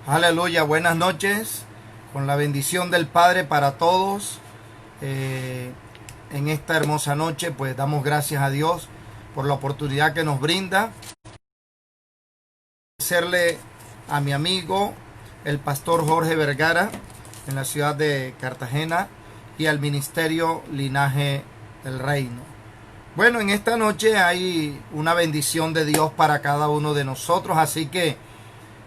Aleluya, buenas noches, con la bendición del Padre para todos. En esta hermosa noche, pues damos gracias a Dios por la oportunidad que nos brinda. Agradecerle a mi amigo, el pastor Jorge Vergara, en la ciudad de Cartagena, y al ministerio Linaje del Reino. Bueno, en esta noche hay una bendición de Dios para cada uno de nosotros, así que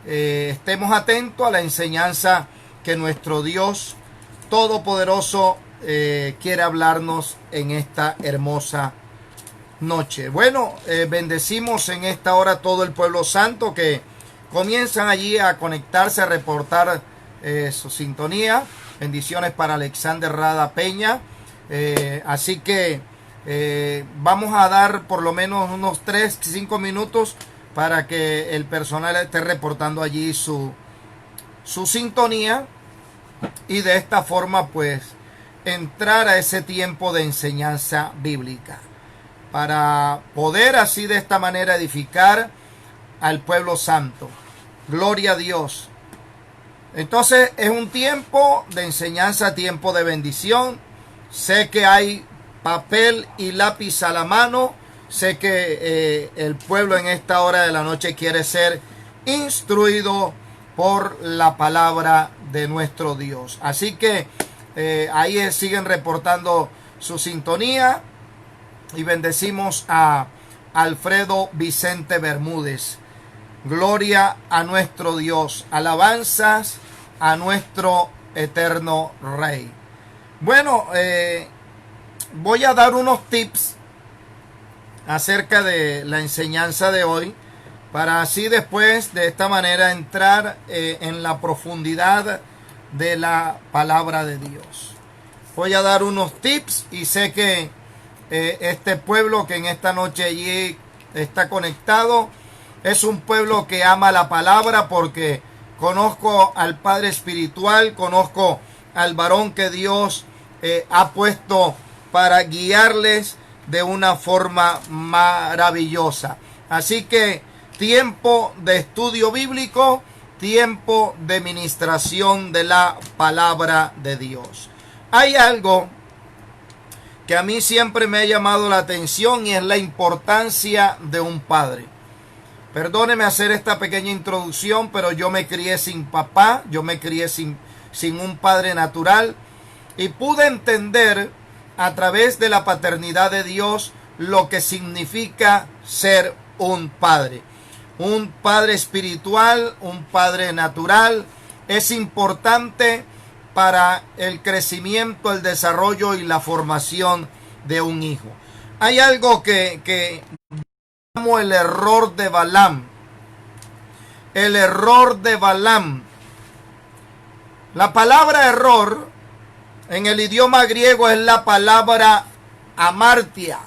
estemos atentos a la enseñanza que nuestro Dios Todopoderoso quiere hablarnos en esta hermosa noche. Bueno, bendecimos en esta hora todo el pueblo santo que comienzan allí a conectarse, a reportar su sintonía. Bendiciones para Alexander Rada Peña. Así que vamos a dar por lo menos unos 3-5 minutos para que el personal esté reportando allí su sintonía, y de esta forma pues entrar a ese tiempo de enseñanza bíblica para poder así de esta manera edificar al pueblo santo. Gloria a Dios. Entonces es un tiempo de enseñanza, tiempo de bendición. Sé que hay papel y lápiz a la mano. Sé que el pueblo en esta hora de la noche quiere ser instruido por la palabra de nuestro Dios. Así que ahí siguen reportando su sintonía, y bendecimos a Alfredo Vicente Bermúdez. Gloria a nuestro Dios. Alabanzas a nuestro eterno Rey. Bueno, voy a dar unos tips acerca de la enseñanza de hoy, para así después de esta manera entrar en la profundidad de la palabra de Dios. Voy a dar unos tips, y sé que este pueblo que en esta noche allí está conectado es un pueblo que ama la palabra, porque conozco al Padre Espiritual, conozco al varón que Dios ha puesto para guiarles de una forma maravillosa. Así que tiempo de estudio bíblico, tiempo de ministración de la palabra de Dios. Hay algo que a mí siempre me ha llamado la atención, y es la importancia de un padre. Perdóneme hacer esta pequeña introducción, pero yo me crié sin papá, yo me crié sin un padre natural, y pude entender a través de la paternidad de Dios lo que significa ser un padre. Un padre espiritual, un padre natural, es importante para el crecimiento, el desarrollo y la formación de un hijo. Hay algo que llamo el error de Balaam. El error de Balaam. La palabra error en el idioma griego es la palabra amartia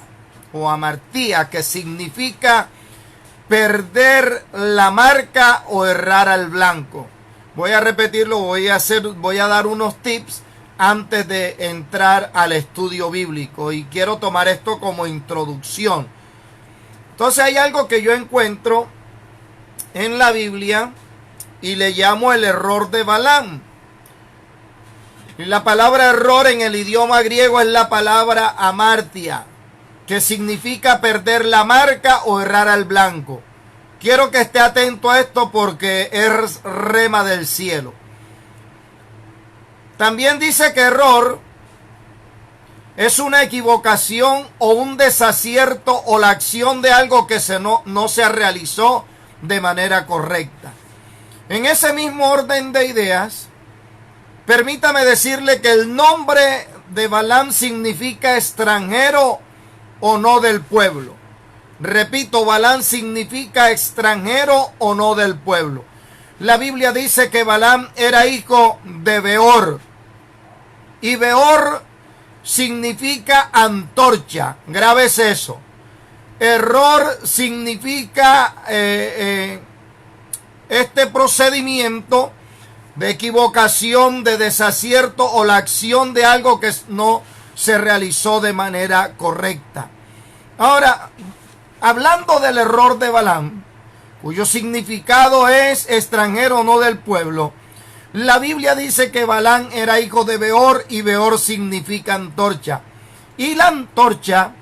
o amartía, que significa perder la marca o errar al blanco. Voy a repetirlo, voy a dar unos tips antes de entrar al estudio bíblico, y quiero tomar esto como introducción. Entonces hay algo que yo encuentro en la Biblia y le llamo el error de Balaam. Y la palabra error en el idioma griego es la palabra amartia, que significa perder la marca o errar al blanco. Quiero que esté atento a esto porque es rema del cielo. También dice que error es una equivocación o un desacierto, o la acción de algo que no se realizó de manera correcta. En ese mismo orden de ideas, permítame decirle que el nombre de Balaam significa extranjero o no del pueblo. Repito, Balaam significa extranjero o no del pueblo. La Biblia dice que Balaam era hijo de Beor, y Beor significa antorcha. Grabes eso. Error significa este procedimiento de equivocación, de desacierto, o la acción de algo que no se realizó de manera correcta. Ahora, hablando del error de Balaam, cuyo significado es extranjero, no del pueblo. La Biblia dice que Balaam era hijo de Beor y Beor significa antorcha. Y la antorcha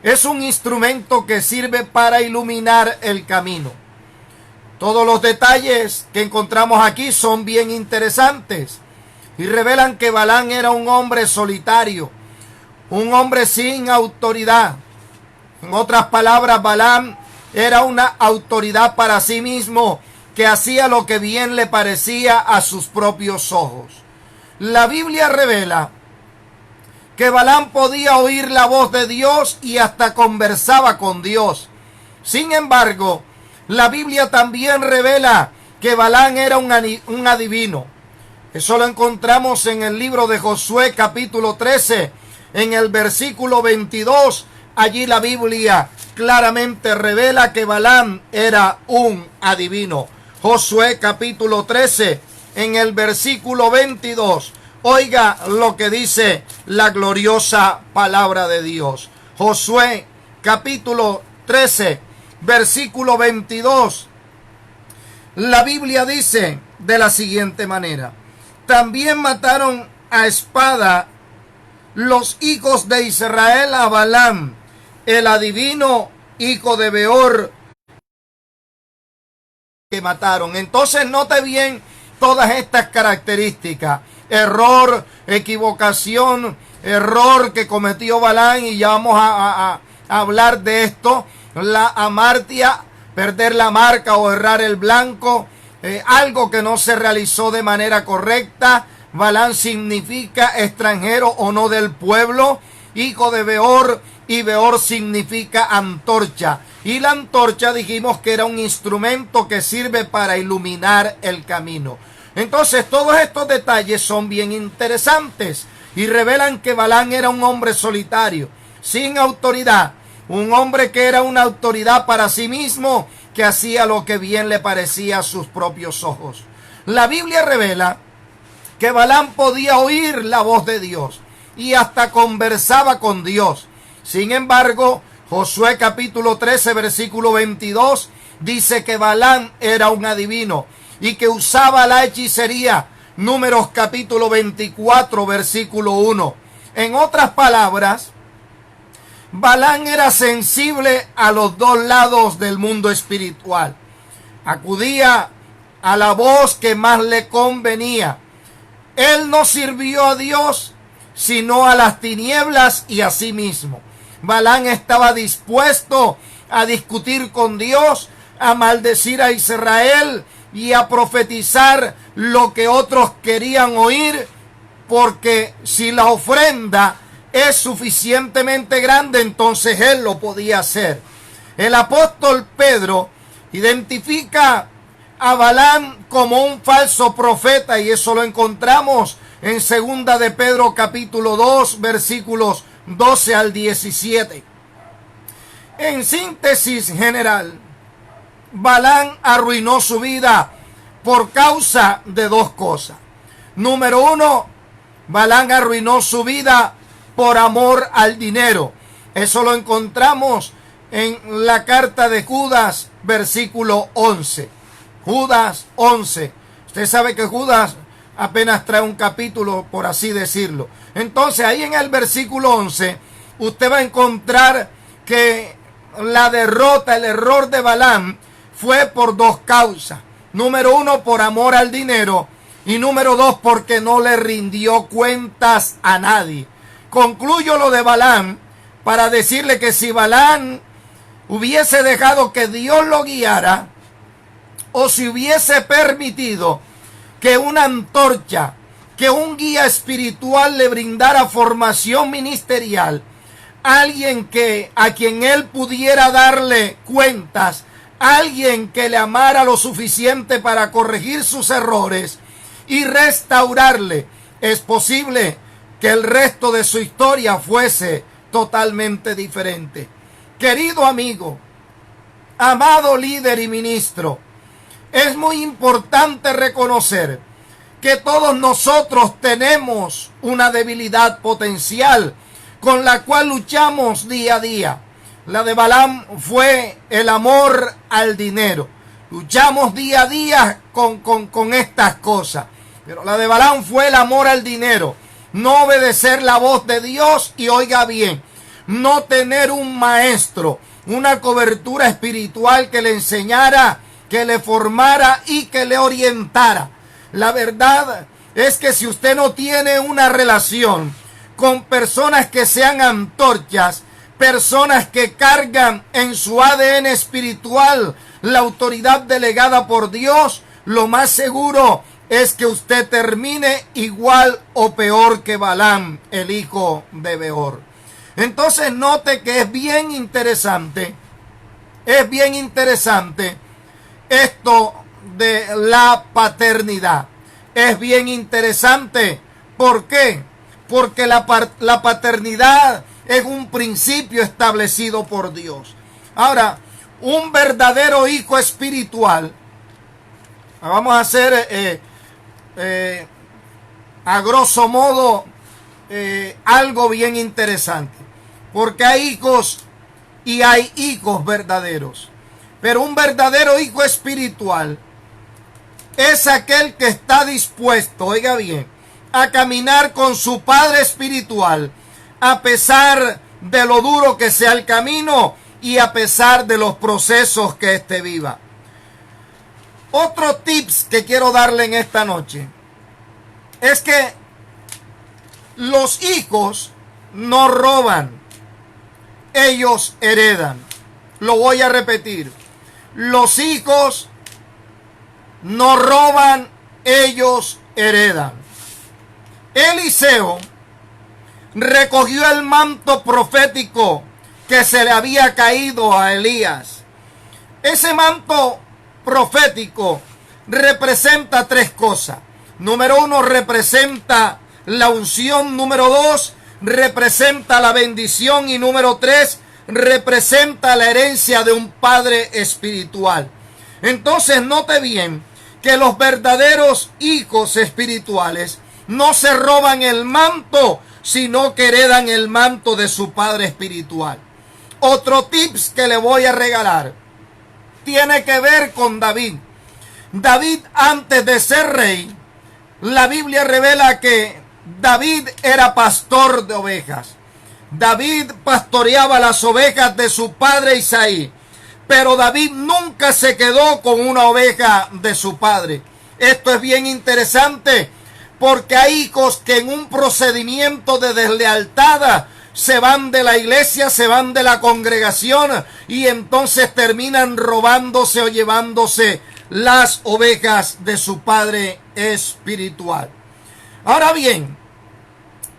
es un instrumento que sirve para iluminar el camino. Todos los detalles que encontramos aquí son bien interesantes y revelan que Balaam era un hombre solitario, un hombre sin autoridad. En otras palabras, Balaam era una autoridad para sí mismo que hacía lo que bien le parecía a sus propios ojos. La Biblia revela que Balaam podía oír la voz de Dios y hasta conversaba con Dios. Sin embargo, la Biblia también revela que Balaam era un adivino. Eso lo encontramos en el libro de Josué capítulo 13, en el versículo 22. Allí la Biblia claramente revela que Balaam era un adivino. Josué capítulo 13, en el versículo 22. Oiga lo que dice la gloriosa palabra de Dios. Josué capítulo 13, versículo 22. La Biblia dice de la siguiente manera: también mataron a espada los hijos de Israel a Balaam, el adivino, hijo de Beor, que mataron. Entonces note bien todas estas características: error, equivocación, error que cometió Balaam, y ya vamos a hablar de esto. La amartia, perder la marca o errar el blanco, algo que no se realizó de manera correcta. Balaam significa extranjero o no del pueblo, hijo de Beor, y Beor significa antorcha. Y la antorcha dijimos que era un instrumento que sirve para iluminar el camino. Entonces todos estos detalles son bien interesantes y revelan que Balaam era un hombre solitario, sin autoridad, un hombre que era una autoridad para sí mismo, que hacía lo que bien le parecía a sus propios ojos. La Biblia revela que Balaam podía oír la voz de Dios y hasta conversaba con Dios. Sin embargo, Josué capítulo 13, versículo 22, dice que Balaam era un adivino y que usaba la hechicería. Números capítulo 24, versículo 1. En otras palabras, Balaam era sensible a los dos lados del mundo espiritual. Acudía a la voz que más le convenía. Él no sirvió a Dios, sino a las tinieblas y a sí mismo. Balaam estaba dispuesto a discutir con Dios, a maldecir a Israel y a profetizar lo que otros querían oír, porque si la ofrenda es suficientemente grande, entonces él lo podía hacer. El apóstol Pedro identifica a Balaam como un falso profeta, y eso lo encontramos en segunda de Pedro capítulo 2, versículos 12 al 17. En síntesis general, Balaam arruinó su vida por causa de dos cosas. Número uno, Balaam arruinó su vida por amor al dinero. Eso lo encontramos en la carta de Judas, versículo 11. Judas 11. Usted sabe que Judas apenas trae un capítulo, por así decirlo. Entonces ahí en el versículo 11 usted va a encontrar que la derrota, el error de Balaam fue por dos causas. Número uno, por amor al dinero, y número dos, porque no le rindió cuentas a nadie. Concluyo lo de Balaam para decirle que si Balaam hubiese dejado que Dios lo guiara, o si hubiese permitido que una antorcha, que un guía espiritual le brindara formación ministerial, alguien a quien él pudiera darle cuentas, alguien que le amara lo suficiente para corregir sus errores y restaurarle, es posible que el resto de su historia fuese totalmente diferente. Querido amigo, amado líder y ministro, es muy importante reconocer que todos nosotros tenemos una debilidad potencial con la cual luchamos día a día. La de Balaam fue el amor al dinero. Luchamos día a día con estas cosas. Pero la de Balaam fue el amor al dinero. No obedecer la voz de Dios y, oiga bien, no tener un maestro, una cobertura espiritual que le enseñara, que le formara y que le orientara. La verdad es que si usted no tiene una relación con personas que sean antorchas, personas que cargan en su ADN espiritual la autoridad delegada por Dios, lo más seguro es que usted termine igual o peor que Balaam, el hijo de Beor. Entonces note que es bien interesante esto de la paternidad. Es bien interesante. ¿Por qué? Porque la paternidad es un principio establecido por Dios. Ahora, un verdadero hijo espiritual, vamos a hacer a grosso modo algo bien interesante, porque hay hijos y hay hijos verdaderos, pero un verdadero hijo espiritual es aquel que está dispuesto, oiga bien, a caminar con su padre espiritual a pesar de lo duro que sea el camino y a pesar de los procesos que éste viva. Otro tips que quiero darle en esta noche es que los hijos no roban, ellos heredan. Lo voy a repetir. Los hijos no roban, ellos heredan. Eliseo recogió el manto profético que se le había caído a Elías. Ese manto profético representa tres cosas. Número uno, representa la unción. Número dos, representa la bendición. Y número tres, representa la herencia de un padre espiritual. Entonces note bien que los verdaderos hijos espirituales no se roban el manto, sino que heredan el manto de su padre espiritual. Otro tips que le voy a regalar tiene que ver con David. David, antes de ser rey, la Biblia revela que David era pastor de ovejas. David pastoreaba las ovejas de su padre Isaí, pero David nunca se quedó con una oveja de su padre. Esto es bien interesante, porque hay hijos que en un procedimiento de deslealtad se van de la iglesia, se van de la congregación y entonces terminan robándose o llevándose las ovejas de su padre espiritual. Ahora bien,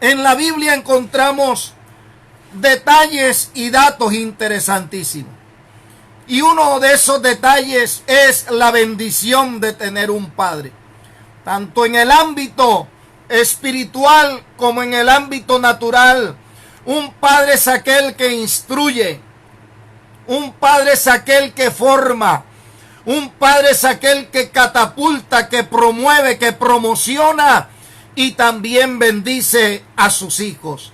en la Biblia encontramos detalles y datos interesantísimos. Y uno de esos detalles es la bendición de tener un padre. Tanto en el ámbito espiritual como en el ámbito natural. Un padre es aquel que instruye. Un padre es aquel que forma. Un padre es aquel que catapulta, que promueve, que promociona y también bendice a sus hijos.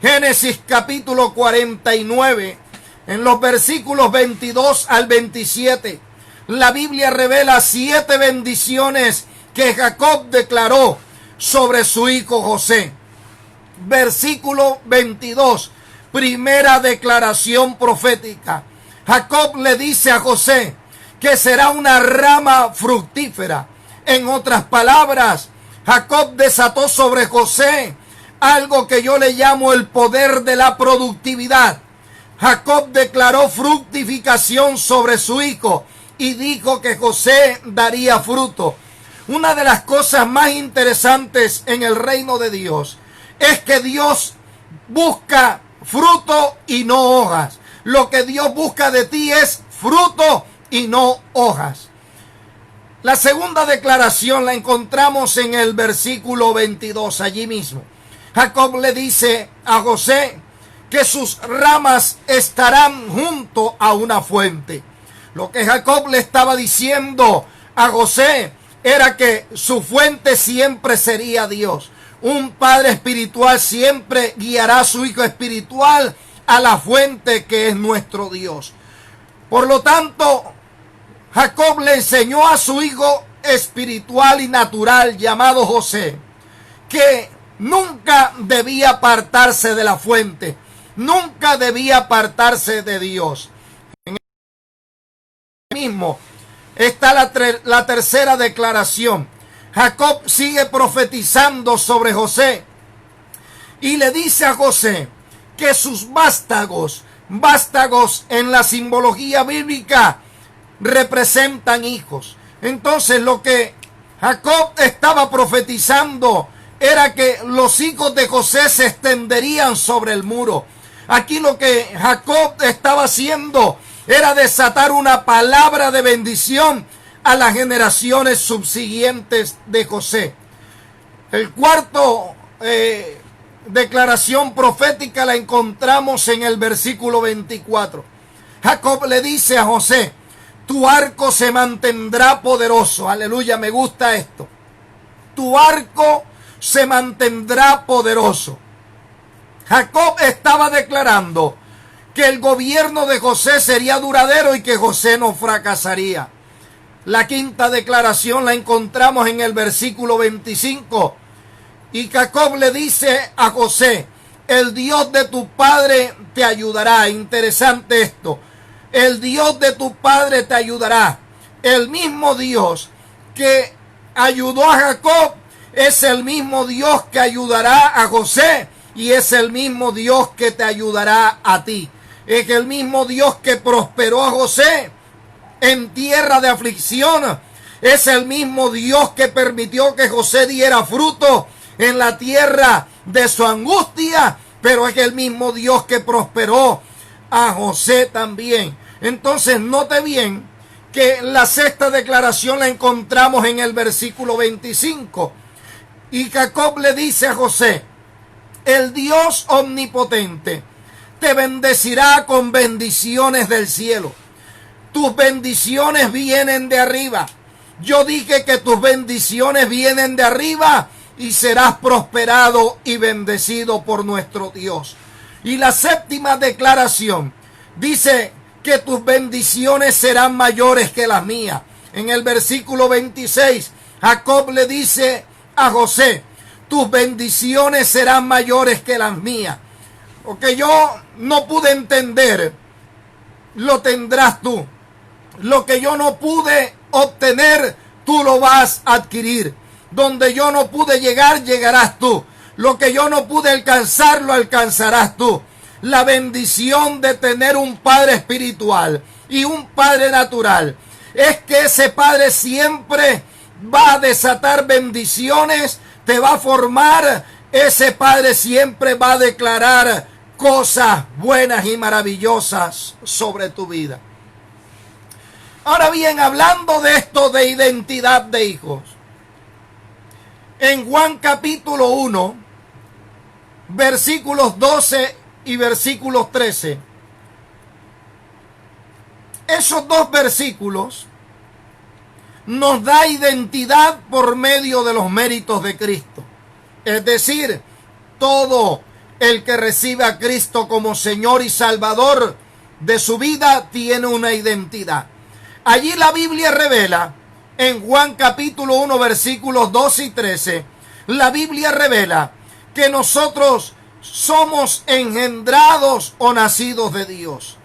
Génesis capítulo 49, en los versículos 22 al 27, la Biblia revela 7 bendiciones que Jacob declaró sobre su hijo José. Versículo 22, primera declaración profética. Jacob le dice a José que será una rama fructífera. En otras palabras, Jacob desató sobre José algo que yo le llamo el poder de la productividad. Jacob declaró fructificación sobre su hijo y dijo que José daría fruto. Una de las cosas más interesantes en el reino de Dios es que Dios busca fruto y no hojas. Lo que Dios busca de ti es fruto y no hojas. La segunda declaración la encontramos en el versículo 22, allí mismo. Jacob le dice a José que sus ramas estarán junto a una fuente. Lo que Jacob le estaba diciendo a José era que su fuente siempre sería Dios. Un padre espiritual siempre guiará a su hijo espiritual a la fuente que es nuestro Dios. Por lo tanto, Jacob le enseñó a su hijo espiritual y natural llamado José que nunca debía apartarse de la fuente, nunca debía apartarse de Dios. En el mismo está la tercera declaración. Jacob sigue profetizando sobre José y le dice a José que sus vástagos en la simbología bíblica representan hijos. Entonces lo que Jacob estaba profetizando era que los hijos de José se extenderían sobre el muro. Aquí lo que Jacob estaba haciendo era desatar una palabra de bendición a las generaciones subsiguientes de José. El cuarto declaración profética la encontramos en el versículo 24. Jacob le dice a José: tu arco se mantendrá poderoso. Aleluya, me gusta esto. Tu arco se mantendrá poderoso. Jacob estaba declarando que el gobierno de José sería duradero y que José no fracasaría. La quinta declaración la encontramos en el versículo 25. Y Jacob le dice a José: el Dios de tu padre te ayudará. Interesante esto. El Dios de tu padre te ayudará. El mismo Dios que ayudó a Jacob es el mismo Dios que ayudará a José, y es el mismo Dios que te ayudará a ti. Es el mismo Dios que prosperó a José en tierra de aflicción. Es el mismo Dios que permitió que José diera fruto en la tierra de su angustia, pero es el mismo Dios que prosperó a José también. Entonces note bien que la sexta declaración la encontramos en el versículo 25. Y Jacob le dice a José: el Dios omnipotente te bendecirá con bendiciones del cielo. Tus bendiciones vienen de arriba. Yo dije que tus bendiciones vienen de arriba y serás prosperado y bendecido por nuestro Dios. Y la séptima declaración dice que tus bendiciones serán mayores que las mías. En el versículo 26, Jacob le dice a José: tus bendiciones serán mayores que las mías. Lo que yo no pude entender, lo tendrás tú. Lo que yo no pude obtener, tú lo vas a adquirir. Donde yo no pude llegar, llegarás tú. Lo que yo no pude alcanzar, lo alcanzarás tú. La bendición de tener un padre espiritual y un padre natural es que ese padre siempre va a desatar bendiciones, te va a formar. Ese padre siempre va a declarar cosas buenas y maravillosas sobre tu vida. Ahora bien, hablando de esto de identidad de hijos, en Juan capítulo 1, versículos 12 y versículos 13, esos dos versículos nos da identidad por medio de los méritos de Cristo. Es decir, todo el que recibe a Cristo como Señor y Salvador de su vida tiene una identidad. Allí la Biblia revela, en Juan capítulo 1, versículos 12 y 13, la Biblia revela que nosotros somos engendrados o nacidos de Dios.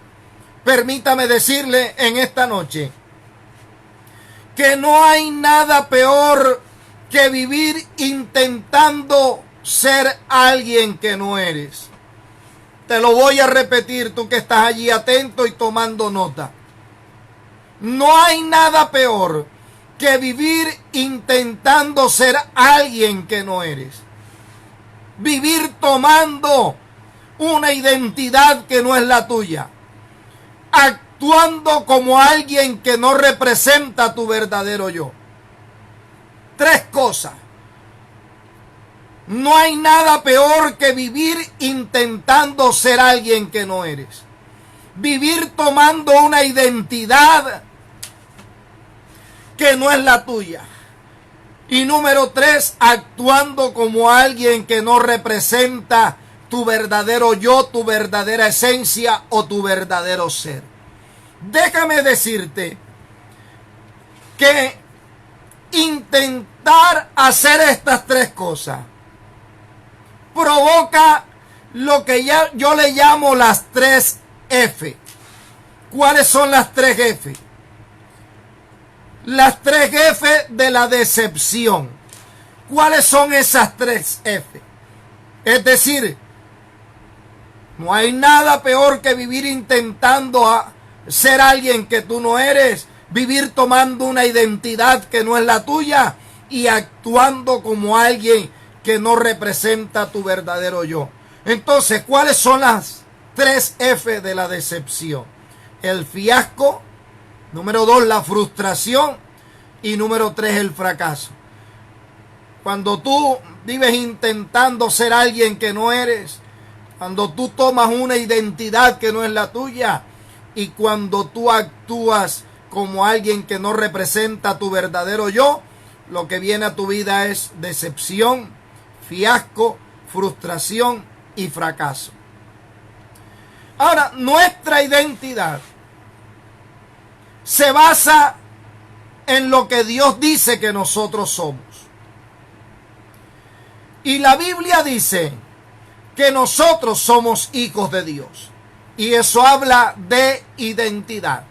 Permítame decirle en esta noche que no hay nada peor que vivir intentando ser alguien que no eres. Te lo voy a repetir, tú que estás allí atento y tomando nota. No hay nada peor que vivir intentando ser alguien que no eres. Vivir tomando una identidad que no es la tuya. Actuando como alguien que no representa tu verdadero yo. Tres cosas. No hay nada peor que vivir intentando ser alguien que no eres. Vivir tomando una identidad que no es la tuya. Y número 3, actuando como alguien que no representa tu verdadero yo, tu verdadera esencia o tu verdadero ser. Déjame decirte que intentar hacer estas tres cosas provoca lo que yo le llamo las tres F. ¿Cuáles son las tres F? Las tres F de la decepción. ¿Cuáles son esas tres F? Es decir, no hay nada peor que vivir intentando ser alguien que tú no eres, vivir tomando una identidad que no es la tuya y actuando como alguien que no representa tu verdadero yo. Entonces, ¿cuáles son las tres F de la decepción? El fiasco, número 2, la frustración y número 3, el fracaso. Cuando tú vives intentando ser alguien que no eres, cuando tú tomas una identidad que no es la tuya y cuando tú actúas como alguien que no representa tu verdadero yo, lo que viene a tu vida es decepción, fiasco, frustración y fracaso. Ahora, nuestra identidad se basa en lo que Dios dice que nosotros somos. Y la Biblia dice que nosotros somos hijos de Dios. Y eso habla de identidad.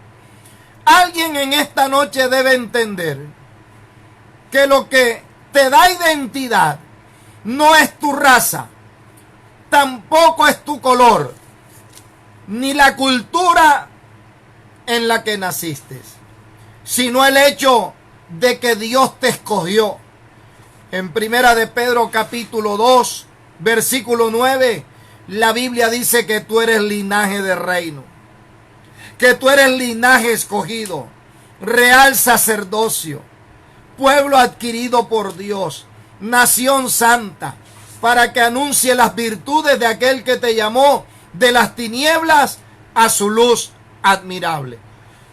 Alguien en esta noche debe entender que lo que te da identidad no es tu raza, tampoco es tu color, ni la cultura en la que naciste, sino el hecho de que Dios te escogió. En Primera de Pedro capítulo 2, versículo 9, la Biblia dice que tú eres linaje de reino, que tú eres linaje escogido, real sacerdocio, pueblo adquirido por Dios, nación santa, para que anuncie las virtudes de aquel que te llamó de las tinieblas a su luz admirable.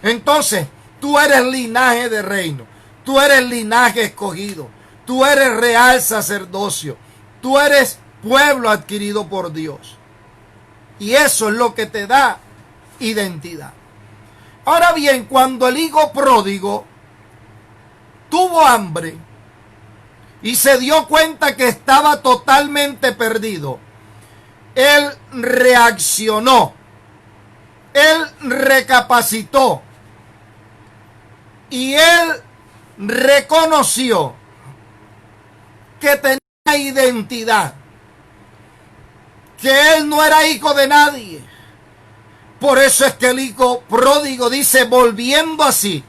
Entonces, tú eres linaje de reino, tú eres linaje escogido, tú eres real sacerdocio, tú eres pueblo adquirido por Dios. Y eso es lo que te da identidad. Ahora bien, cuando el hijo pródigo tuvo hambre y se dio cuenta que estaba totalmente perdido, él reaccionó, él recapacitó y él reconoció que tenía identidad, que él no era hijo de nadie. Por eso es que el hijo pródigo dice, volviendo así,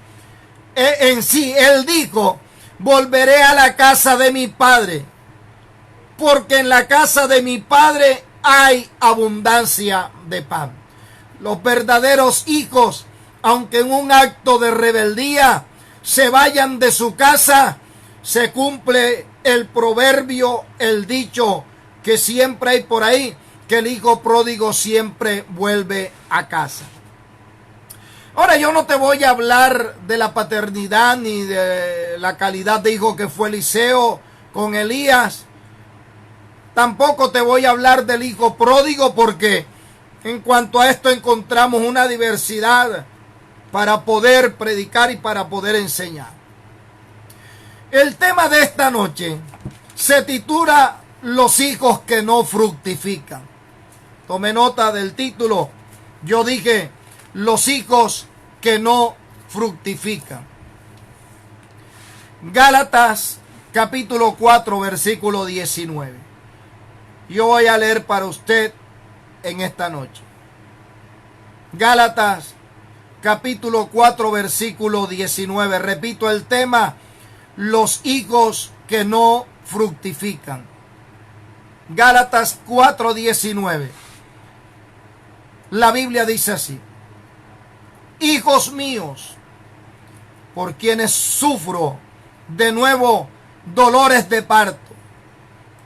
en sí, él dijo, volveré a la casa de mi padre, porque en la casa de mi padre hay abundancia de pan. Los verdaderos hijos, aunque en un acto de rebeldía se vayan de su casa, se cumple el proverbio, el dicho que siempre hay por ahí, que el hijo pródigo siempre vuelve a casa. Ahora, yo no te voy a hablar de la paternidad ni de la calidad de hijo que fue Eliseo con Elías. Tampoco te voy a hablar del hijo pródigo, porque en cuanto a esto encontramos una diversidad para poder predicar y para poder enseñar. El tema de esta noche se titula Los hijos que no fructifican. Tome nota del título. Yo dije los hijos que no fructifican. Gálatas capítulo 4 versículo 19. Yo voy a leer para usted en esta noche. Gálatas capítulo 4 versículo 19. Repito el tema, los hijos que no fructifican. Gálatas 4:19. La Biblia dice así: hijos míos, por quienes sufro de nuevo dolores de parto,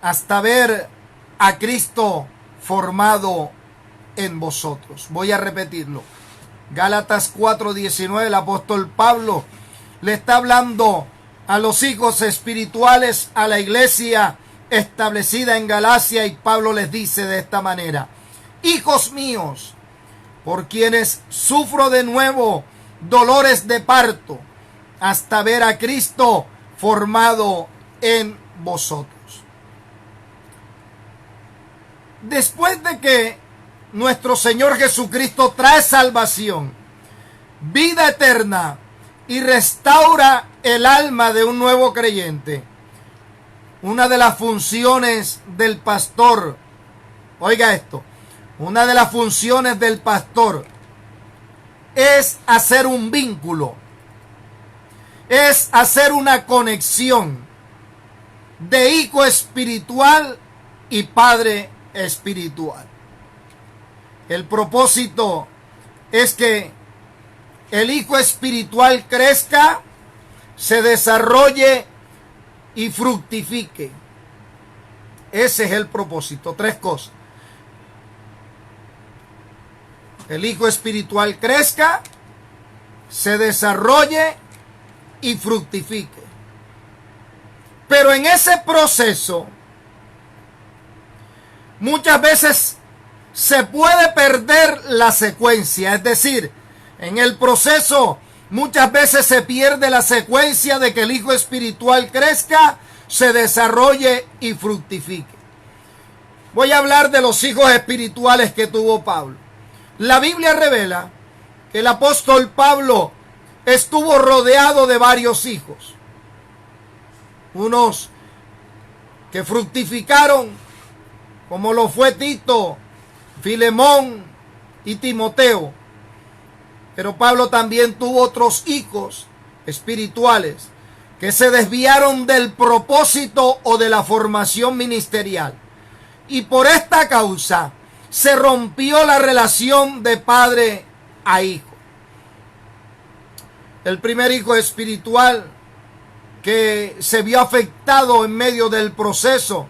hasta ver a Cristo formado en vosotros. Voy a repetirlo. Gálatas 4:19, el apóstol Pablo le está hablando a los hijos espirituales, a la iglesia establecida en Galacia, y Pablo les dice de esta manera: hijos míos, por quienes sufro de nuevo dolores de parto, hasta ver a Cristo formado en vosotros. Después de que nuestro Señor Jesucristo trae salvación, vida eterna y restaura el alma de un nuevo creyente, una de las funciones del pastor, oiga esto, una de las funciones del pastor es hacer un vínculo, es hacer una conexión de hijo espiritual y padre espiritual. El propósito es que el hijo espiritual crezca, se desarrolle y fructifique. Ese es el propósito. Tres cosas: el hijo espiritual crezca, se desarrolle y fructifique. Pero en ese proceso muchas veces se puede perder la secuencia, es decir, en el proceso muchas veces se pierde la secuencia de que el hijo espiritual crezca, se desarrolle y fructifique. Voy a hablar de los hijos espirituales que tuvo Pablo. La Biblia revela que el apóstol Pablo estuvo rodeado de varios hijos. Unos que fructificaron, como lo fue Tito, Filemón y Timoteo. Pero Pablo también tuvo otros hijos espirituales que se desviaron del propósito o de la formación ministerial. Y por esta causa se rompió la relación de padre a hijo. El primer hijo espiritual que se vio afectado en medio del proceso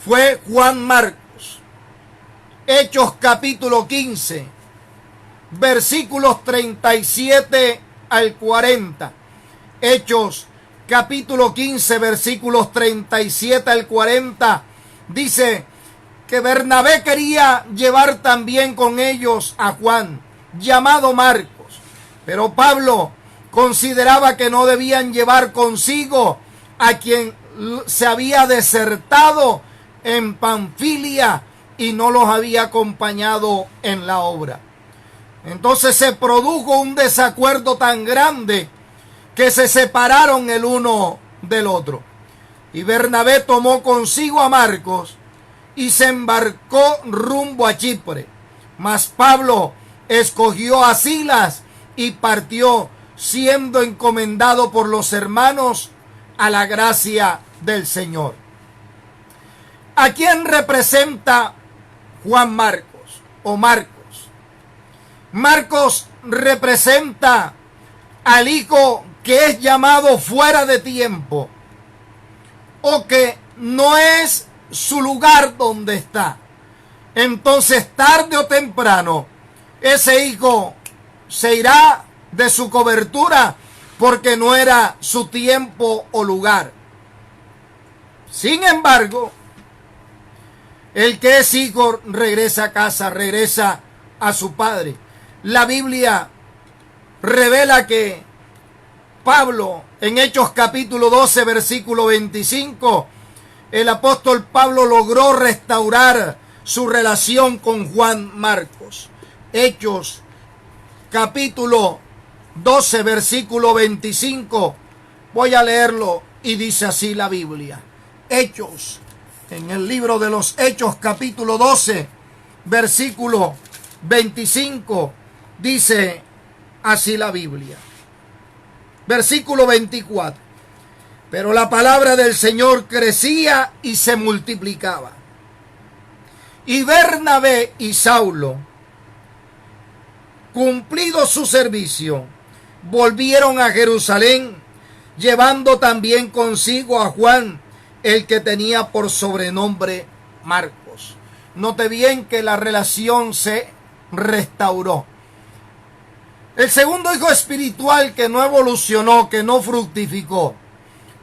fue Juan Marcos. Hechos capítulo 15, versículos 37 al 40. Hechos capítulo 15, versículos 37 al 40. Dice que Bernabé quería llevar también con ellos a Juan, llamado Marcos, pero Pablo consideraba que no debían llevar consigo a quien se había desertado en Panfilia y no los había acompañado en la obra. Entonces se produjo un desacuerdo tan grande que se separaron el uno del otro. Y Bernabé tomó consigo a Marcos y se embarcó rumbo a Chipre. Mas Pablo escogió a Silas y partió, siendo encomendado por los hermanos a la gracia del Señor. ¿A quién representa Juan Marcos o Marcos? Marcos representa al hijo que es llamado fuera de tiempo, o que no es su lugar donde está. Entonces, tarde o temprano, ese hijo se irá de su cobertura porque no era su tiempo o lugar. Sin embargo, el que es hijo regresa a casa, regresa a su padre. La Biblia revela que Pablo, en Hechos capítulo 12, versículo 25, el apóstol Pablo logró restaurar su relación con Juan Marcos. Hechos capítulo 12, versículo 25, voy a leerlo y dice así la Biblia. Hechos, en el libro de los Hechos capítulo 12, versículo 25, dice así la Biblia. Versículo 24. Pero la palabra del Señor crecía y se multiplicaba. Y Bernabé y Saulo, cumplido su servicio, volvieron a Jerusalén, llevando también consigo a Juan, el que tenía por sobrenombre Marcos. Note bien que la relación se restauró. El segundo hijo espiritual que no evolucionó, que no fructificó,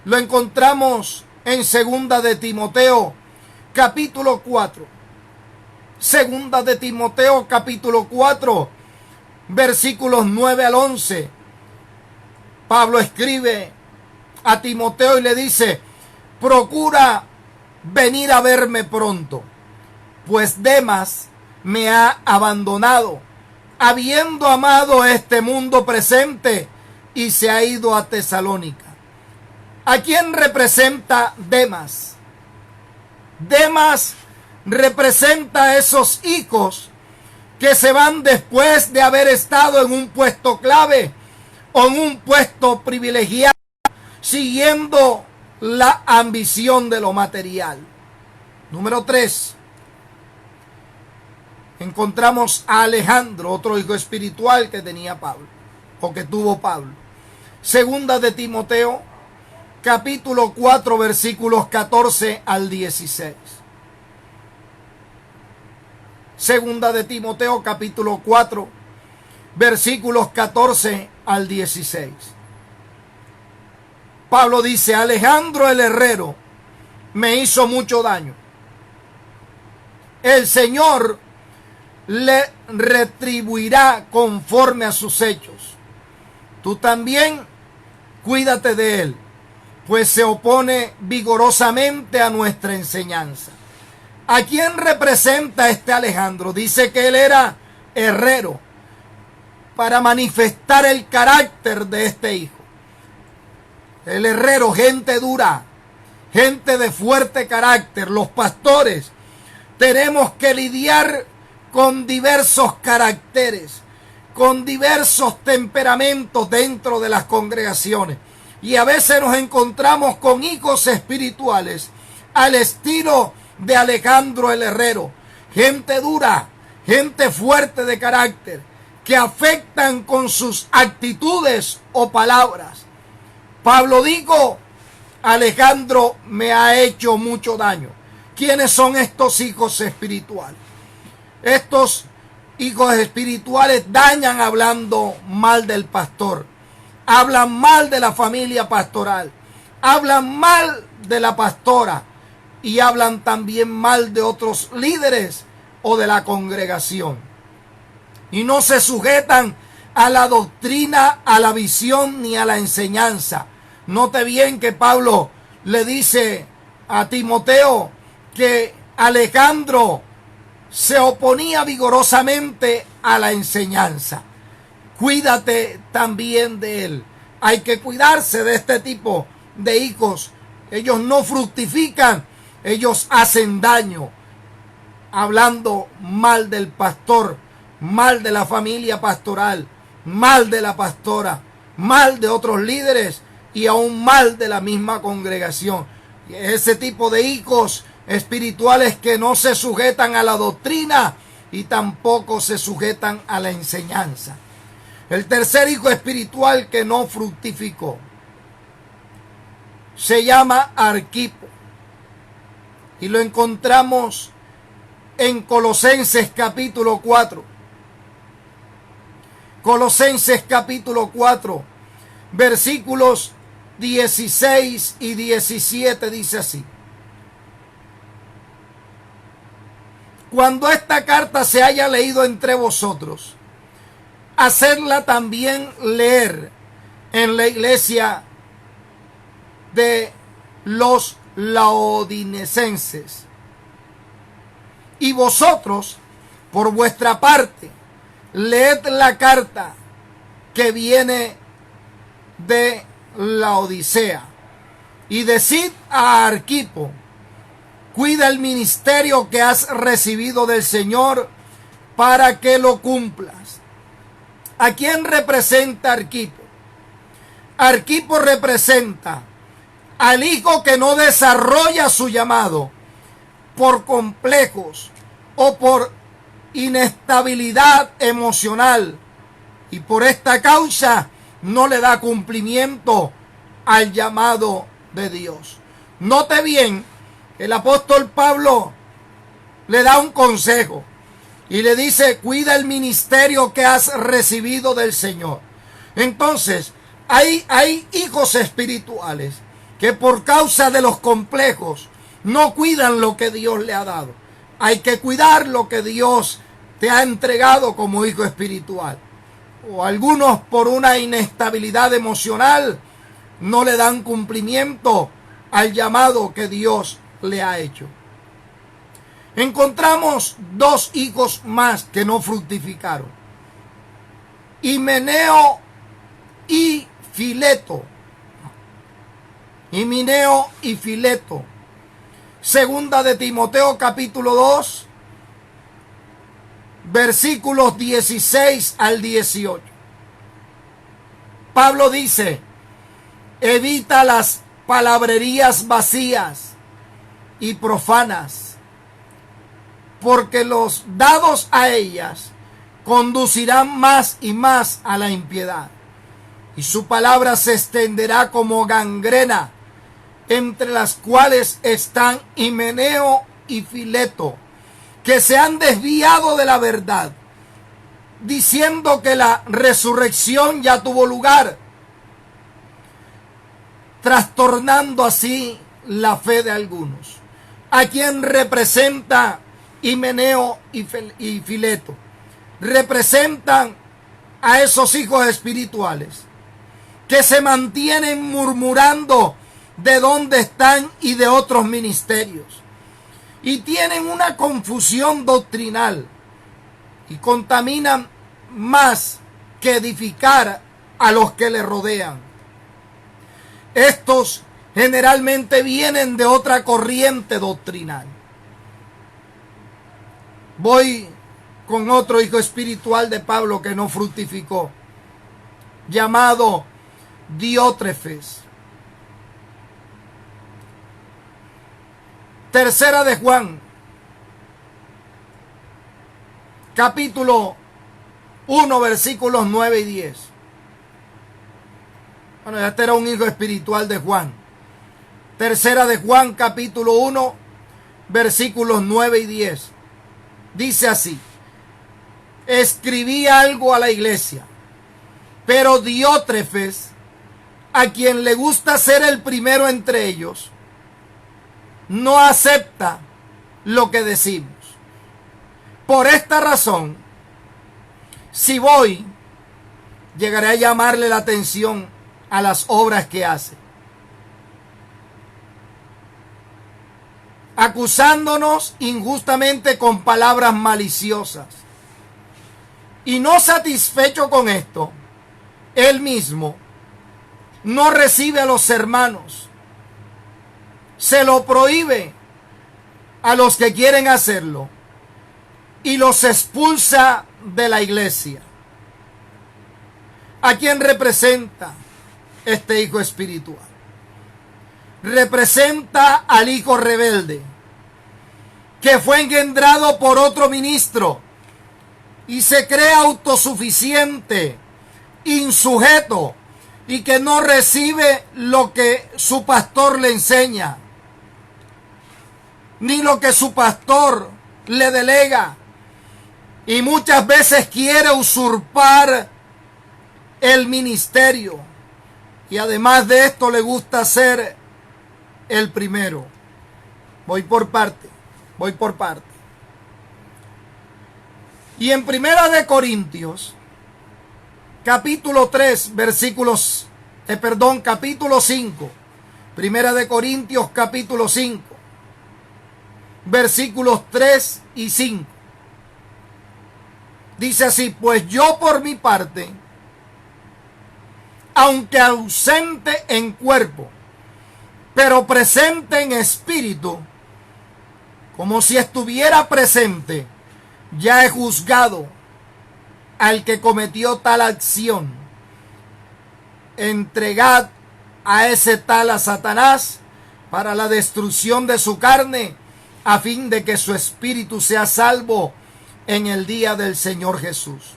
lo encontramos en segunda de Timoteo, capítulo 4. Segunda de Timoteo, capítulo 4, versículos 9 al 11. Pablo escribe a Timoteo y le dice: procura venir a verme pronto, pues Demas me ha abandonado, habiendo amado este mundo presente, y se ha ido a Tesalónica. ¿A quién representa Demas? Demas representa a esos hijos que se van después de haber estado en un puesto clave o en un puesto privilegiado, siguiendo la ambición de lo material. Número 3. Encontramos a Alejandro, otro hijo espiritual que tenía Pablo, o que tuvo Pablo. Segunda de Timoteo, capítulo 4, versículos 14 al 16. Segunda de Timoteo, capítulo 4, versículos 14 al 16. Pablo dice: Alejandro el herrero me hizo mucho daño. El Señor le retribuirá conforme a sus hechos. Tú también cuídate de él, pues se opone vigorosamente a nuestra enseñanza. ¿A quién representa este Alejandro? Dice que él era herrero, para manifestar el carácter de este hijo. El herrero, gente dura, gente de fuerte carácter. Los pastores tenemos que lidiar con diversos caracteres, con diversos temperamentos dentro de las congregaciones. Y a veces nos encontramos con hijos espirituales al estilo de Alejandro el herrero. Gente dura, gente fuerte de carácter, que afectan con sus actitudes o palabras. Pablo dijo: Alejandro me ha hecho mucho daño. ¿Quiénes son estos hijos espirituales? Estos hijos espirituales dañan hablando mal del pastor, hablan mal de la familia pastoral, hablan mal de la pastora y hablan también mal de otros líderes o de la congregación. Y no se sujetan a la doctrina, a la visión ni a la enseñanza. Note bien que Pablo le dice a Timoteo que Alejandro se oponía vigorosamente a la enseñanza. Cuídate también de él. Hay que cuidarse de este tipo de hijos. Ellos no fructifican, ellos hacen daño, hablando mal del pastor, mal de la familia pastoral, mal de la pastora, mal de otros líderes y aún mal de la misma congregación. Ese tipo de hijos espirituales que no se sujetan a la doctrina y tampoco se sujetan a la enseñanza. El tercer hijo espiritual que no fructificó se llama Arquipo, y lo encontramos en Colosenses capítulo 4. Colosenses capítulo 4, versículos 16 y 17 dice así: cuando esta carta se haya leído entre vosotros, hacedla también leer en la iglesia de los laodicenses. Y vosotros, por vuestra parte, leed la carta que viene de Laodicea y decid a Arquipo: cuida el ministerio que has recibido del Señor para que lo cumplas. ¿A quién representa Arquipo? Arquipo representa al hijo que no desarrolla su llamado por complejos o por inestabilidad emocional, y por esta causa no le da cumplimiento al llamado de Dios. Note bien, el apóstol Pablo le da un consejo y le dice: cuida el ministerio que has recibido del Señor. Entonces, hay hijos espirituales que por causa de los complejos no cuidan lo que Dios le ha dado. Hay que cuidar lo que Dios te ha entregado como hijo espiritual. O algunos por una inestabilidad emocional no le dan cumplimiento al llamado que Dios le ha hecho. Encontramos dos hijos más que no fructificaron: Himeneo y Fileto. Himeneo y Fileto. Segunda de Timoteo capítulo 2, versículos 16 al 18. Pablo dice: evita las palabrerías vacías y profanas, porque los dados a ellas conducirán más y más a la impiedad, y su palabra se extenderá como gangrena, entre las cuales están Himeneo y Fileto, que se han desviado de la verdad, diciendo que la resurrección ya tuvo lugar, trastornando así la fe de algunos. ¿A quién representa Himeneo y Fileto? Representan a esos hijos espirituales que se mantienen murmurando de dónde están y de otros ministerios, y tienen una confusión doctrinal y contaminan más que edificar a los que le rodean. Estos generalmente vienen de otra corriente doctrinal. Voy con otro hijo espiritual de Pablo que no fructificó, llamado Diótrefes. Tercera de Juan, capítulo 1, versículos 9 y 10. Bueno, este era un hijo espiritual de Juan. Tercera de Juan, capítulo 1, versículos 9 y 10. Dice así: escribí algo a la iglesia, pero Diótrefes, a quien le gusta ser el primero entre ellos, no acepta lo que decimos. Por esta razón, si voy, llegaré a llamarle la atención a las obras que hace, acusándonos injustamente con palabras maliciosas. Y no satisfecho con esto, él mismo no recibe a los hermanos, se lo prohíbe a los que quieren hacerlo y los expulsa de la iglesia. ¿A quién representa este hijo espiritual? Representa al hijo rebelde, que fue engendrado por otro ministro y se cree autosuficiente, insujeto, y que no recibe lo que su pastor le enseña, ni lo que su pastor le delega, y muchas veces quiere usurpar el ministerio, y además de esto le gusta ser el primero. Voy por parte. Y en Primera de Corintios, capítulo 3, capítulo 5, Primera de Corintios, capítulo 5, versículos 3 y 5. Dice así: pues yo por mi parte, aunque ausente en cuerpo, pero presente en espíritu, como si estuviera presente, ya he juzgado al que cometió tal acción. Entregad a ese tal a Satanás para la destrucción de su carne, a fin de que su espíritu sea salvo en el día del Señor Jesús.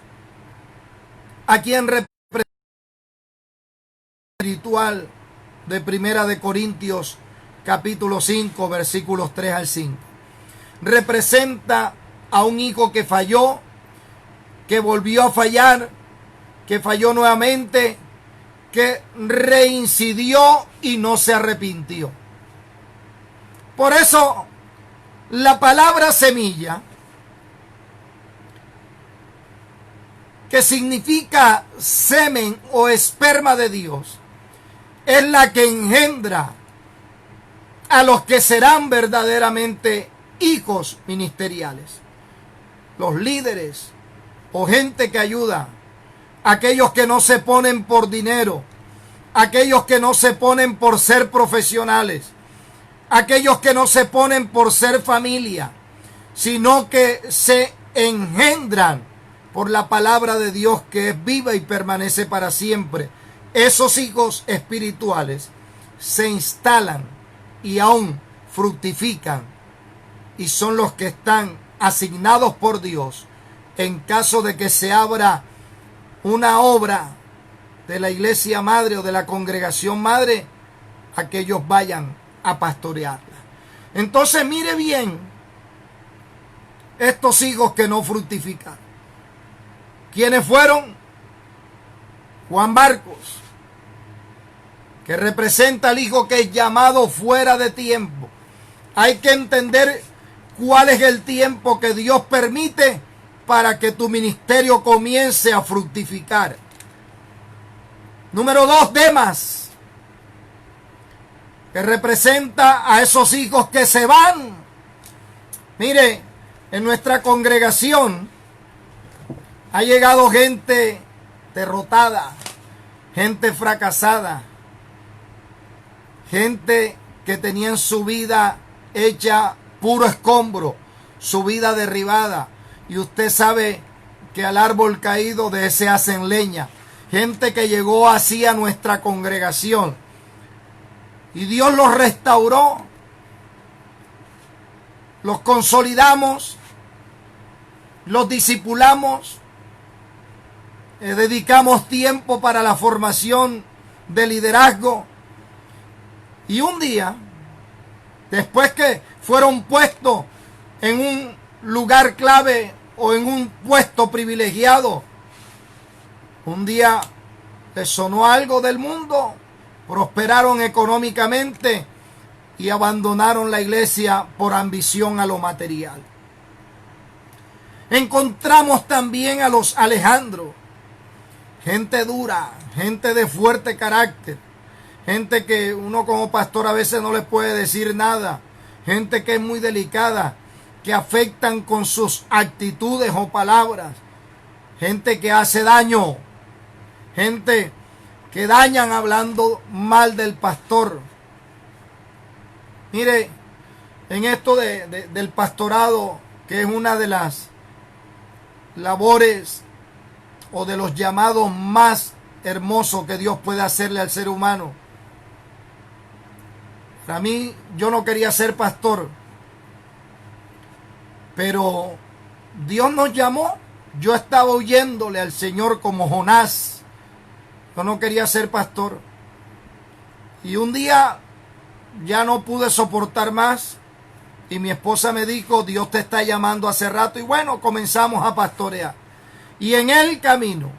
¿A quién representa el espiritual de Primera de Corintios capítulo 5 versículos 3 al 5? Representa a un hijo que falló, que volvió a fallar, que falló nuevamente, que reincidió y no se arrepintió. Por eso la palabra semilla, que significa semen o esperma de Dios, es la que engendra a los que serán verdaderamente hijos ministeriales. Los líderes o gente que ayuda, aquellos que no se ponen por dinero, aquellos que no se ponen por ser profesionales, aquellos que no se ponen por ser familia, sino que se engendran por la palabra de Dios que es viva y permanece para siempre. Esos hijos espirituales se instalan y aún fructifican y son los que están asignados por Dios en caso de que se abra una obra de la iglesia madre o de la congregación madre, a que ellos vayan a pastorearla. Entonces mire bien estos hijos que no fructificaron. ¿Quiénes fueron? Juan Marcos, que representa al hijo que es llamado fuera de tiempo. Hay que entender cuál es el tiempo que Dios permite para que tu ministerio comience a fructificar. Número 2, Demas, que representa a esos hijos que se van. Mire, en nuestra congregación ha llegado gente derrotada, gente fracasada, gente que tenía en su vida hecha puro escombro, su vida derribada. Y usted sabe que al árbol caído de ese hacen leña. Gente que llegó así a nuestra congregación. Y Dios los restauró, los consolidamos, los discipulamos, dedicamos tiempo para la formación de liderazgo. Y un día, después que fueron puestos en un lugar clave o en un puesto privilegiado, un día les sonó algo del mundo, prosperaron económicamente y abandonaron la iglesia por ambición a lo material. Encontramos también a los Alejandro, gente dura, gente de fuerte carácter, gente que uno como pastor a veces no les puede decir nada, gente que es muy delicada, que afectan con sus actitudes o palabras, gente que hace daño, gente que dañan hablando mal del pastor. Mire, en esto del pastorado, que es una de las labores o de los llamados más hermosos que Dios puede hacerle al ser humano. Para mí, yo no quería ser pastor, pero Dios nos llamó. Yo estaba huyéndole al Señor como Jonás. Yo no quería ser pastor. Y un día ya no pude soportar más. Y mi esposa me dijo, Dios te está llamando hace rato. Y bueno, comenzamos a pastorear. Y en el camino,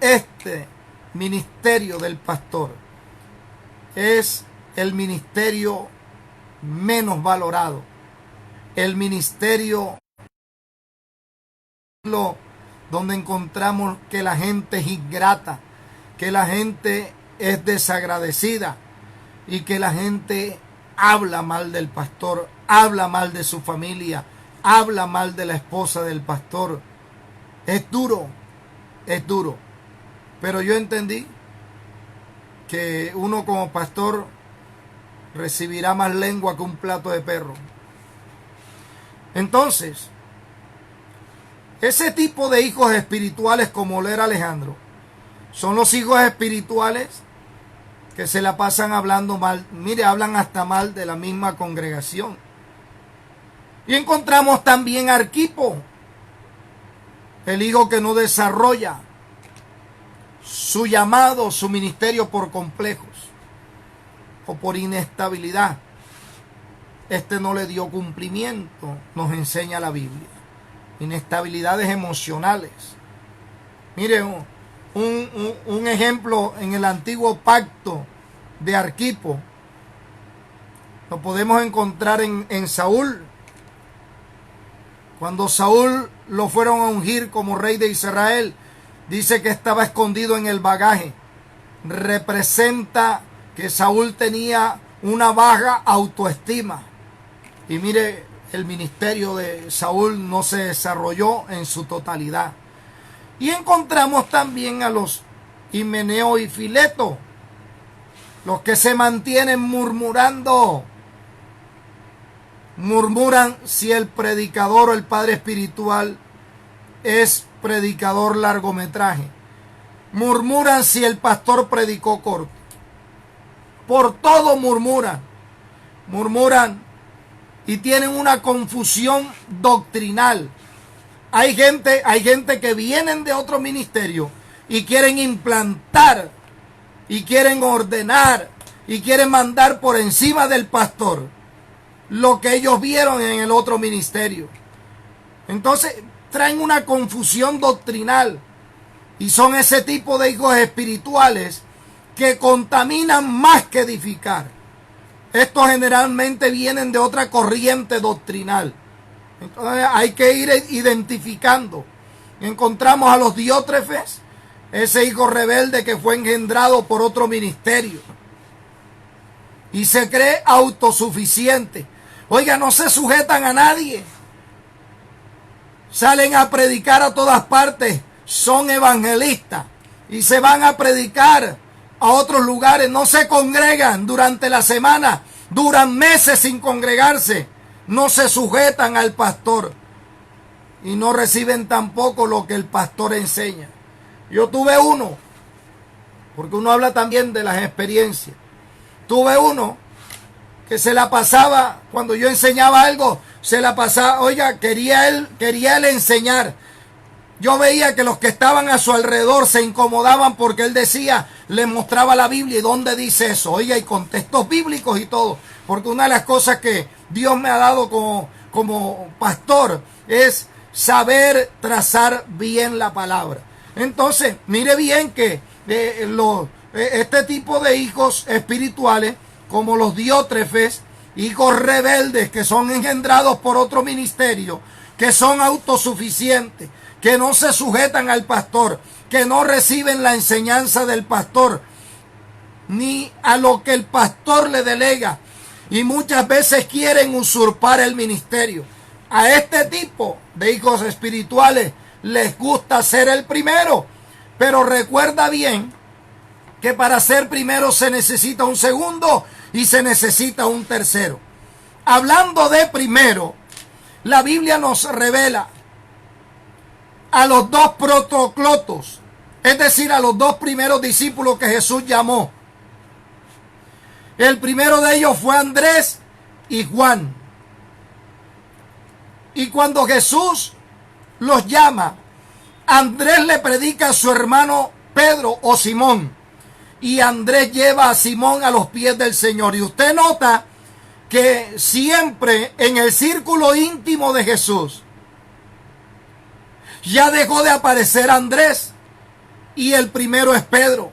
este ministerio del pastor es el ministerio menos valorado. El ministerio donde encontramos que la gente es ingrata, que la gente es desagradecida y que la gente habla mal del pastor, habla mal de su familia, habla mal de la esposa del pastor. Es duro, pero yo entendí que uno como pastor recibirá más lengua que un plato de perro. Entonces, ese tipo de hijos espirituales como lo era Alejandro, son los hijos espirituales que se la pasan hablando mal. Mire, hablan hasta mal de la misma congregación. Y encontramos también a Arquipo, el hijo que no desarrolla su llamado, su ministerio por complejos o por inestabilidad. Este no le dio cumplimiento, nos enseña la Biblia. Inestabilidades emocionales. Miren, un ejemplo en el antiguo pacto de Arquipo. Lo podemos encontrar en Saúl. Cuando Saúl lo fueron a ungir como rey de Israel, dice que estaba escondido en el bagaje. Representa que Saúl tenía una baja autoestima. Y mire, el ministerio de Saúl no se desarrolló en su totalidad. Y encontramos también a los Himeneo y Fileto, los que se mantienen murmurando. Murmuran si el predicador o el padre espiritual es predicador largometraje. Murmuran si el pastor predicó corto. Por todo murmuran. Murmuran y tienen una confusión doctrinal. Hay gente que vienen de otro ministerio y quieren implantar y quieren ordenar y quieren mandar por encima del pastor lo que ellos vieron en el otro ministerio. Entonces traen una confusión doctrinal y son ese tipo de hijos espirituales que contaminan más que edificar. Estos generalmente vienen de otra corriente doctrinal. Entonces hay que ir identificando. Encontramos a los Diótrefes, ese hijo rebelde que fue engendrado por otro ministerio y se cree autosuficiente. Oiga, no se sujetan a nadie. Salen a predicar a todas partes. Son evangelistas y se van a predicar a otros lugares. No se congregan durante la semana. Duran meses sin congregarse. No se sujetan al pastor. Y no reciben tampoco lo que el pastor enseña. Yo tuve uno, porque uno habla también de las experiencias. Tuve uno que se la pasaba, cuando yo enseñaba algo, se la pasaba, oiga, quería él enseñar. Yo veía que los que estaban a su alrededor se incomodaban porque él decía, le mostraba la Biblia y dónde dice eso, oiga, y con textos bíblicos y todo. Porque una de las cosas que Dios me ha dado como pastor es saber trazar bien la palabra. Entonces, mire bien que este tipo de hijos espirituales, como los Diótrefes, hijos rebeldes que son engendrados por otro ministerio, que son autosuficientes, que no se sujetan al pastor, que no reciben la enseñanza del pastor, ni a lo que el pastor le delega, y muchas veces quieren usurpar el ministerio. A este tipo de hijos espirituales les gusta ser el primero, pero recuerda bien que para ser primero se necesita un segundo y se necesita un tercero. Hablando de primero, la Biblia nos revela a los dos protoclotos, es decir, a los dos primeros discípulos que Jesús llamó. El primero de ellos fue Andrés y Juan. Y cuando Jesús los llama, Andrés le predica a su hermano Pedro o Simón. Y Andrés lleva a Simón a los pies del Señor. Y usted nota que siempre en el círculo íntimo de Jesús ya dejó de aparecer Andrés y el primero es Pedro.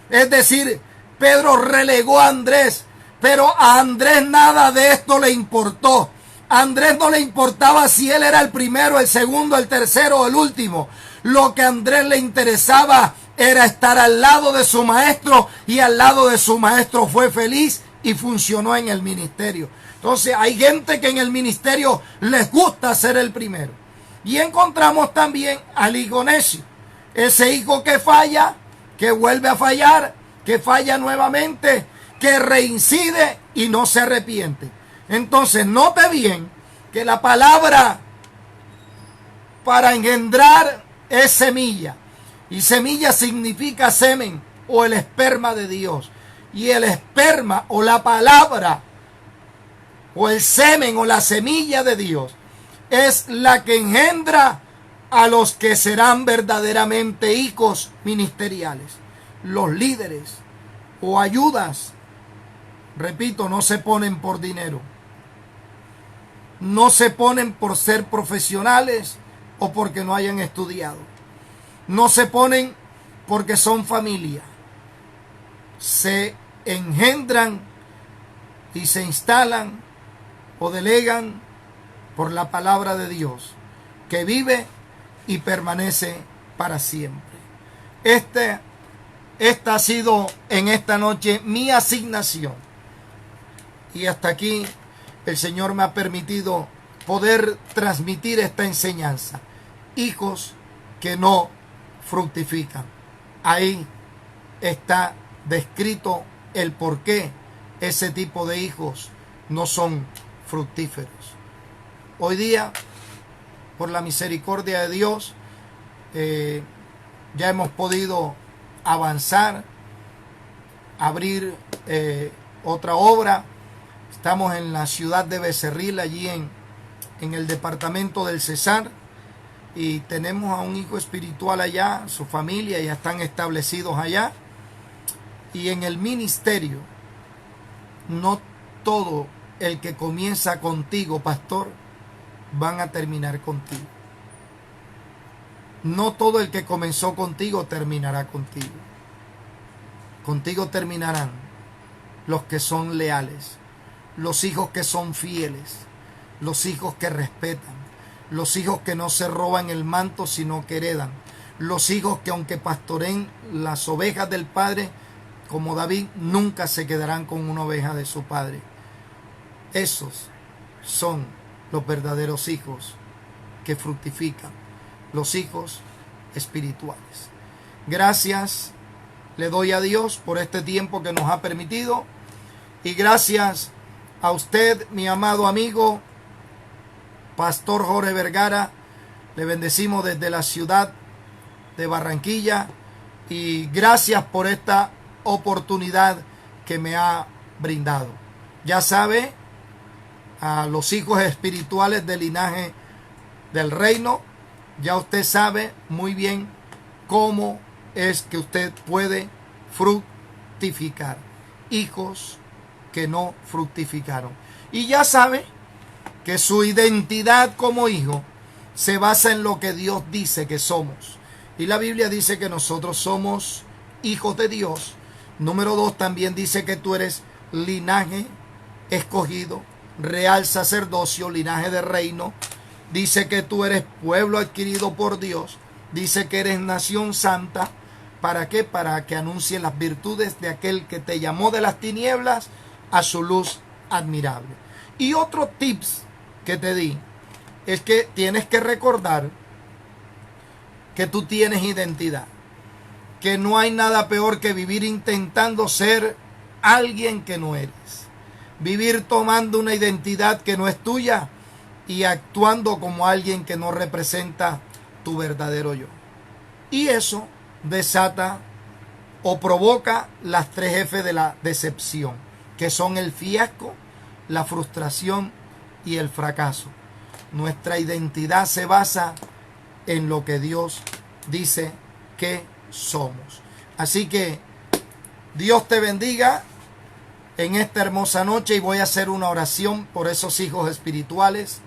Es decir, Pedro relegó a Andrés, pero a Andrés nada de esto le importó. A Andrés no le importaba si él era el primero, el segundo, el tercero o el último. Lo que a Andrés le interesaba era estar al lado de su maestro, y al lado de su maestro fue feliz y funcionó en el ministerio. Entonces hay gente que en el ministerio les gusta ser el primero. Y encontramos también al hijo necio, ese hijo que falla, que vuelve a fallar, que falla nuevamente, que reincide y no se arrepiente. Entonces note bien que la palabra para engendrar es semilla. Y semilla significa semen o el esperma de Dios. Y el esperma o la palabra o el semen o la semilla de Dios es la que engendra a los que serán verdaderamente hijos ministeriales. Los líderes o ayudas, repito, no se ponen por dinero. No se ponen por ser profesionales o porque no hayan estudiado. No se ponen porque son familia. Se engendran y se instalan o delegan por la palabra de Dios, que vive y permanece para siempre. Esta ha sido en esta noche mi asignación. Y hasta aquí el Señor me ha permitido poder transmitir esta enseñanza. Hijos que no fructifican. Ahí está descrito el por qué ese tipo de hijos no son fructíferos. Hoy día, por la misericordia de Dios, ya hemos podido avanzar, abrir otra obra. Estamos en la ciudad de Becerril, allí en el departamento del Cesar, y tenemos a un hijo espiritual allá, su familia ya están establecidos allá. Y en el ministerio, no todo el que comienza contigo, pastor, van a terminar contigo. No todo el que comenzó contigo terminará contigo. Contigo terminarán los que son leales, los hijos que son fieles, los hijos que respetan, los hijos que no se roban el manto sino que heredan, los hijos que aunque pastoreen las ovejas del Padre, como David, nunca se quedarán con una oveja de su padre. Esos son los verdaderos hijos que fructifican, los hijos espirituales. Gracias le doy a Dios por este tiempo que nos ha permitido, y gracias a usted, mi amado amigo Pastor Jorge Vergara. Le bendecimos desde la ciudad de Barranquilla, y gracias por esta oportunidad que me ha brindado. Ya sabe, a los hijos espirituales del linaje del reino, ya usted sabe muy bien cómo es que usted puede fructificar. Hijos que no fructificaron. Y ya sabe que su identidad como hijo se basa en lo que Dios dice que somos. Y la Biblia dice que nosotros somos hijos de Dios. Número 2, también dice que tú eres linaje escogido, real sacerdocio, linaje de reino. Dice que tú eres pueblo adquirido por Dios. Dice que eres nación santa. ¿Para qué? Para que anuncie las virtudes de aquel que te llamó de las tinieblas a su luz admirable. Y otro tips que te di es que tienes que recordar que tú tienes identidad. Que no hay nada peor que vivir intentando ser alguien que no eres. Vivir tomando una identidad que no es tuya y actuando como alguien que no representa tu verdadero yo. Y eso desata o provoca las 3 F de la decepción, que son el fiasco, la frustración y el fracaso. Nuestra identidad se basa en lo que Dios dice que somos. Así que Dios te bendiga en esta hermosa noche, y voy a hacer una oración por esos hijos espirituales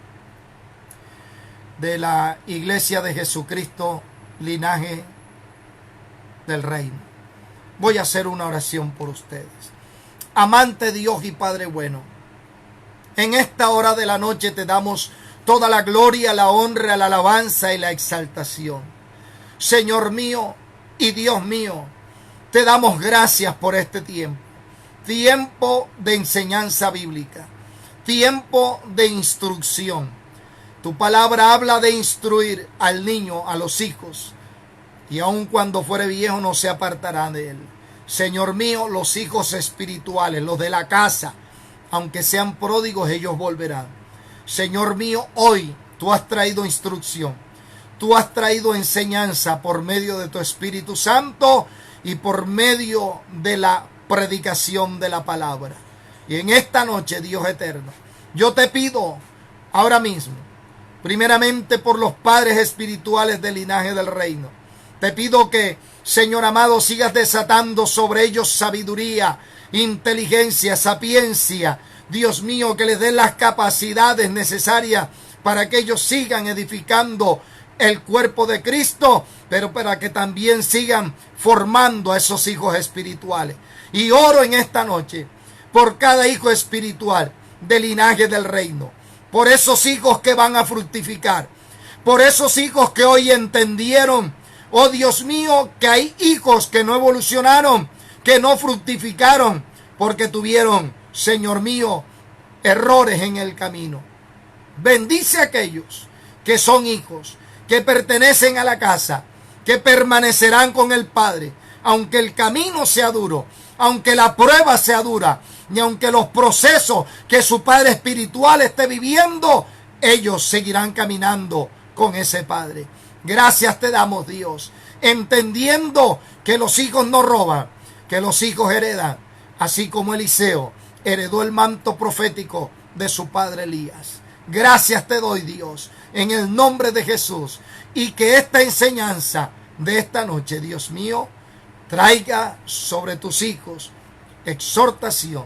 de la Iglesia de Jesucristo, linaje del reino. Voy a hacer una oración por ustedes. Amante Dios y Padre bueno, en esta hora de la noche te damos toda la gloria, la honra, la alabanza y la exaltación. Señor mío y Dios mío, te damos gracias por este tiempo. Tiempo de enseñanza bíblica, tiempo de instrucción. Tu palabra habla de instruir al niño, a los hijos, y aun cuando fuere viejo no se apartará de él. Señor mío, los hijos espirituales, los de la casa, aunque sean pródigos, ellos volverán. Señor mío, hoy tú has traído instrucción, tú has traído enseñanza por medio de tu Espíritu Santo y por medio de la predicación de la palabra. Y en esta noche, Dios eterno, yo te pido ahora mismo, primeramente por los padres espirituales del linaje del reino, te pido que, Señor amado, sigas desatando sobre ellos sabiduría, inteligencia, sapiencia. Dios mío, que les des las capacidades necesarias para que ellos sigan edificando el cuerpo de Cristo, pero para que también sigan formando a esos hijos espirituales. Y oro en esta noche por cada hijo espiritual del linaje del reino, por esos hijos que van a fructificar, por esos hijos que hoy entendieron, oh Dios mío, que hay hijos que no evolucionaron, que no fructificaron, porque tuvieron, Señor mío, errores en el camino. Bendice a aquellos que son hijos, que pertenecen a la casa, que permanecerán con el Padre, aunque el camino sea duro, aunque la prueba sea dura, y aunque los procesos que su Padre espiritual esté viviendo, ellos seguirán caminando con ese Padre. Gracias te damos, Dios, entendiendo que los hijos no roban, que los hijos heredan, así como Eliseo heredó el manto profético de su padre Elías. Gracias te doy, Dios, en el nombre de Jesús, y que esta enseñanza de esta noche, Dios mío, traiga sobre tus hijos exhortación,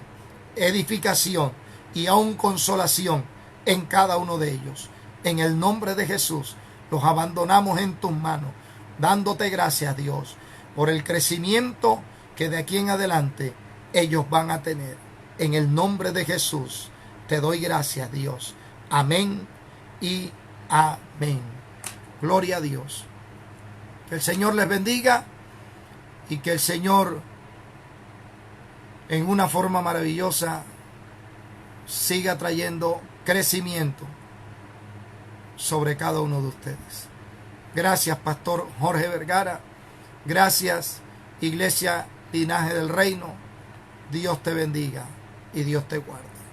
edificación y aún consolación en cada uno de ellos. En el nombre de Jesús, los abandonamos en tus manos, dándote gracias, Dios, por el crecimiento que de aquí en adelante ellos van a tener. En el nombre de Jesús, te doy gracias, Dios. Amén y amén. Gloria a Dios. Que el Señor les bendiga y que el Señor, en una forma maravillosa, siga trayendo crecimiento sobre cada uno de ustedes. Gracias, Pastor Jorge Vergara. Gracias, Iglesia Linaje del Reino. Dios te bendiga y Dios te guarde.